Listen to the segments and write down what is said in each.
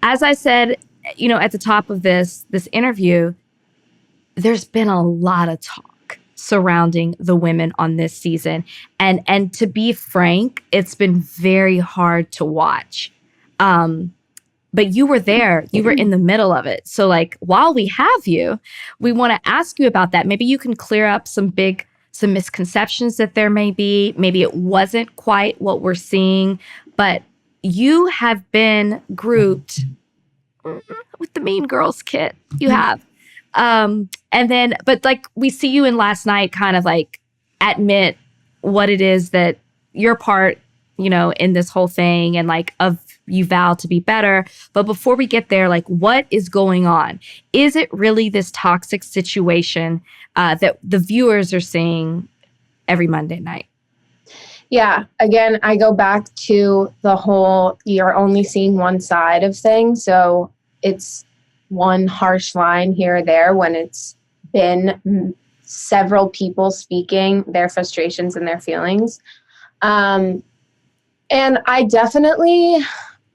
as I said, at the top of this interview, there's been a lot of talk surrounding the women on this season. And to be frank, it's been very hard to watch. Um, but you were there, you were in the middle of it. So like while we have you, we want to ask you about that. Maybe you can clear up some misconceptions that there may be. Maybe it wasn't quite what we're seeing, but you have been grouped with the Mean Girls kit. You have. And then, but like we see you in last night kind of like admit what it is that your part, in this whole thing and like of you vow to be better. But before we get there, like what is going on? Is it really this toxic situation that the viewers are seeing every Monday night? Yeah. Again, I go back to the whole, you're only seeing one side of things. So it's one harsh line here or there when it's been several people speaking their frustrations and their feelings. And I definitely,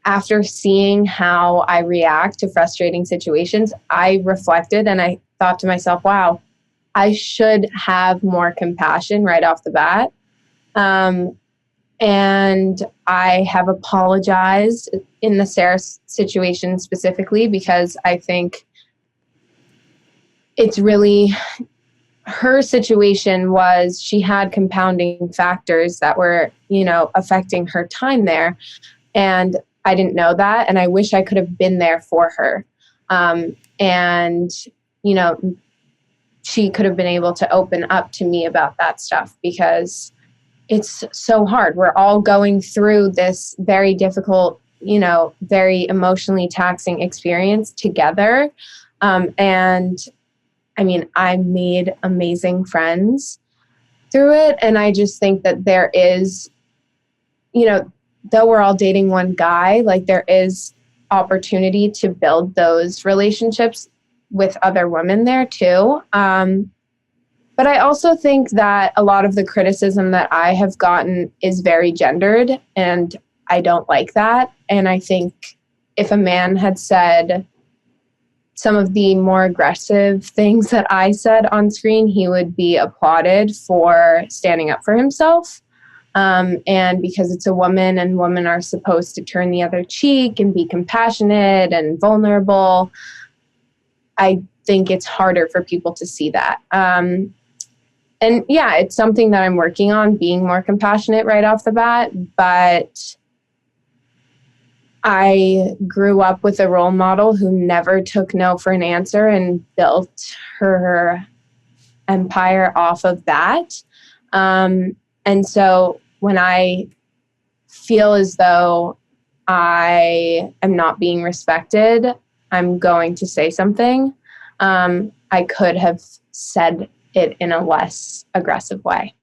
after seeing how I react to frustrating situations, I reflected and I thought to myself, wow, I should have more compassion right off the bat. And I have apologized in the Sarah situation specifically because I think it's really, her situation was she had compounding factors that were, affecting her time there. And I didn't know that. And I wish I could have been there for her. And, she could have been able to open up to me about that stuff because it's so hard. We're all going through this very difficult, very emotionally taxing experience together. And I mean, I made amazing friends through it. And I just think that there is, though we're all dating one guy, like there is opportunity to build those relationships with other women there too. But I also think that a lot of the criticism that I have gotten is very gendered, and I don't like that. And I think if a man had said some of the more aggressive things that I said on screen, he would be applauded for standing up for himself. And because it's a woman and women are supposed to turn the other cheek and be compassionate and vulnerable, I think it's harder for people to see that. And yeah, it's something that I'm working on, being more compassionate right off the bat. But I grew up with a role model who never took no for an answer and built her empire off of that. And so when I feel as though I am not being respected, I'm going to say something. I could have said it in a less aggressive way.